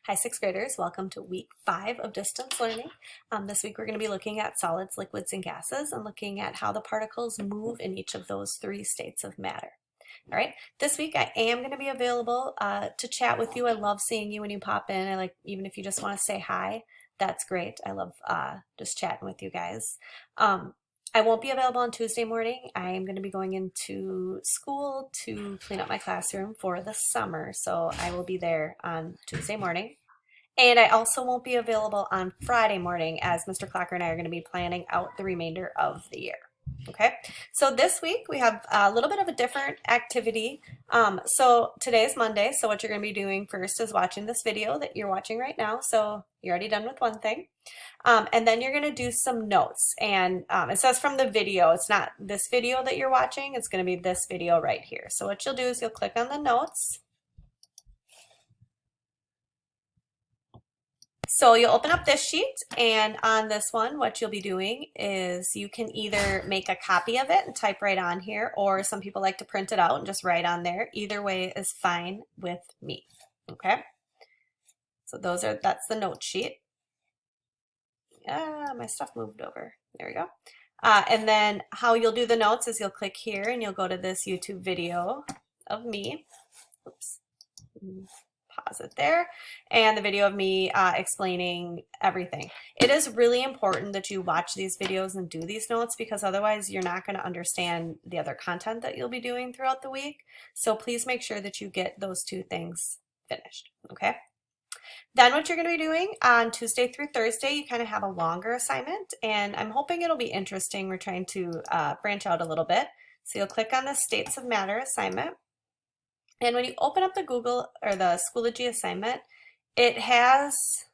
Hi, sixth graders. Welcome to week 5 of distance learning. This week we're going to be looking at solids, liquids, and gases and looking at how the particles move in each of those 3 states of matter. All right, this week I am going to be available to chat with you. I love seeing you when you pop in. I like, even if you just want to say hi, that's great. I love just chatting with you guys. I won't be available on Tuesday morning. I am going to be going into school to clean up my classroom for the summer, so I will be there on Tuesday morning. And I also won't be available on Friday morning as Mr. Clocker and I are going to be planning out the remainder of the year. Okay, so this week we have a little bit of a different activity. So today is Monday, so what you're going to be doing first is watching this video that you're watching right now. So you're already done with one thing. And then you're going to do some notes. And it says from the video, it's not this video that you're watching, it's going to be this video right here. So what you'll do is you'll click on the notes. So you'll open up this sheet, and on this one, what you'll be doing is you can either make a copy of it and type right on here, or some people like to print it out and just write on there. Either way is fine with me, okay? So that's the note sheet. My stuff moved over. There we go. And then how you'll do the notes is you'll click here and you'll go to this YouTube video of me. Oops. Pause it there, and the video of me explaining everything. It is really important that you watch these videos and do these notes, because otherwise you're not going to understand the other content that you'll be doing throughout the week. So please make sure that you get those 2 things finished, okay? Then what you're going to be doing on Tuesday through Thursday, you kind of have a longer assignment, and I'm hoping it'll be interesting. We're trying to branch out a little bit. So you'll click on the States of Matter assignment. And when you open up the Google or the Schoology assignment, it has,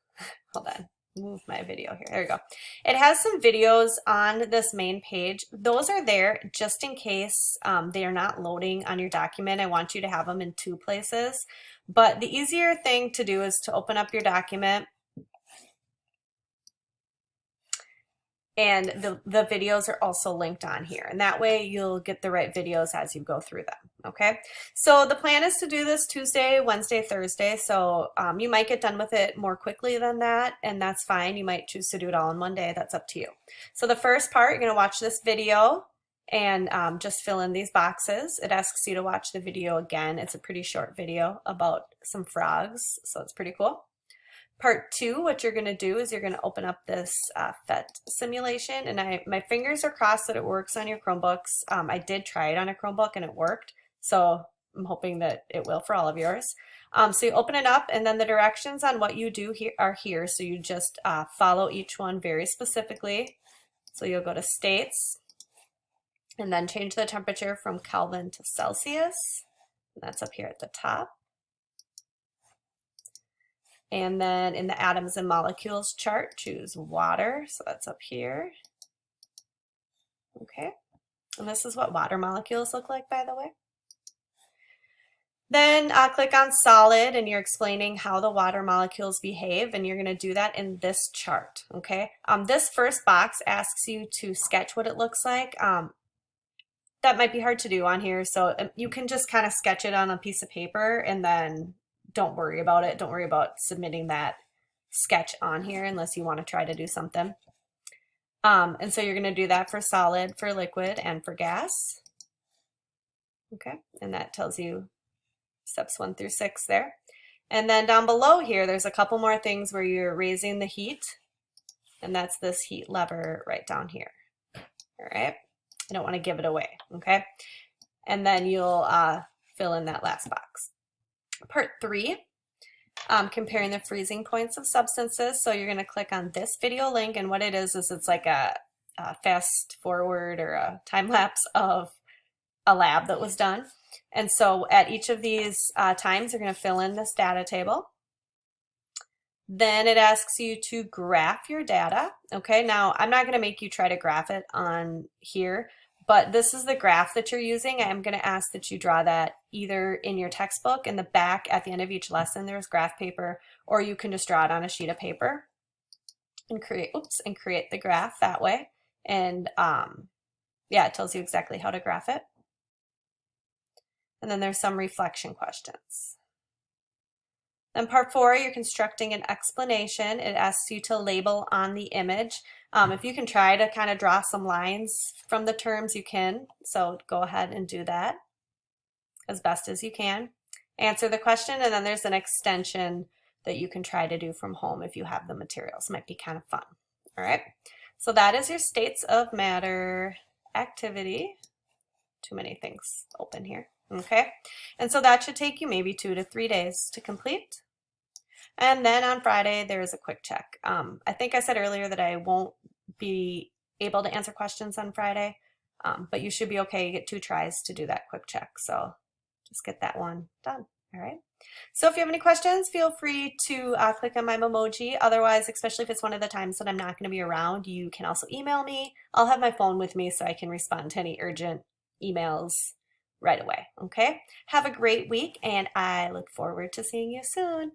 hold on, move my video here. There we go. It has some videos on this main page. Those are there just in case they are not loading on your document. I want you to have them in 2 places. But the easier thing to do is to open up your document, and the videos are also linked on here, and that way you'll get the right videos as you go through them. Okay, so the plan is to do this Tuesday, Wednesday, Thursday, so you might get done with it more quickly than that, and that's fine. You might choose to do it all in one day. That's up to you. So the first part, you're going to watch this video and just fill in these boxes. It asks you to watch the video again. It's a pretty short video about some frogs, so it's pretty cool. Part 2, what you're going to do is you're going to open up this PhET simulation, and my fingers are crossed that it works on your Chromebooks. I did try it on a Chromebook and it worked, so I'm hoping that it will for all of yours. So you open it up, and then the directions on what you do here are here, so you just follow each one very specifically. So you'll go to States, and then change the temperature from Kelvin to Celsius, and that's up here at the top. And then in the atoms and molecules chart, choose water. So that's up here. Okay. And this is what water molecules look like, by the way. Then click on solid, and you're explaining how the water molecules behave, and you're going to do that in this chart. Okay. This first box asks you to sketch what it looks like. That might be hard to do on here, so you can just kind of sketch it on a piece of paper, and then don't worry about it. Don't worry about submitting that sketch on here unless you want to try to do something. And so you're going to do that for solid, for liquid, and for gas. Okay, and that tells you steps 1 through 6 there. And then down below here, there's a couple more things where you're raising the heat, and that's this heat lever right down here. All right, I don't want to give it away, okay? And then you'll fill in that last box. Part 3, comparing the freezing points of substances. So you're going to click on this video link, and what it is it's like a fast forward or a time lapse of a lab that was done. And so at each of these times, you're going to fill in this data table. Then it asks you to graph your data. Okay, now I'm not going to make you try to graph it on here, but this is the graph that you're using. I'm going to ask that you draw that either in your textbook, in the back at the end of each lesson, there's graph paper, or you can just draw it on a sheet of paper and create the graph that way. And yeah, it tells you exactly how to graph it. And then there's some reflection questions. Then part 4, you're constructing an explanation. It asks you to label on the image. If you can try to kind of draw some lines from the terms, you can. So go ahead and do that as best as you can. Answer the question, and then there's an extension that you can try to do from home if you have the materials. Might be kind of fun. All right. So that is your states of matter activity. Too many things open here. Okay. And so that should take you maybe 2 to 3 days to complete. And then on Friday, there is a quick check. I think I said earlier that I won't be able to answer questions on Friday, but you should be okay. You get 2 tries to do that quick check. So just get that one done. All right. So if you have any questions, feel free to click on my Memoji. Otherwise, especially if it's one of the times that I'm not going to be around, you can also email me. I'll have my phone with me so I can respond to any urgent emails right away. Okay. Have a great week, and I look forward to seeing you soon.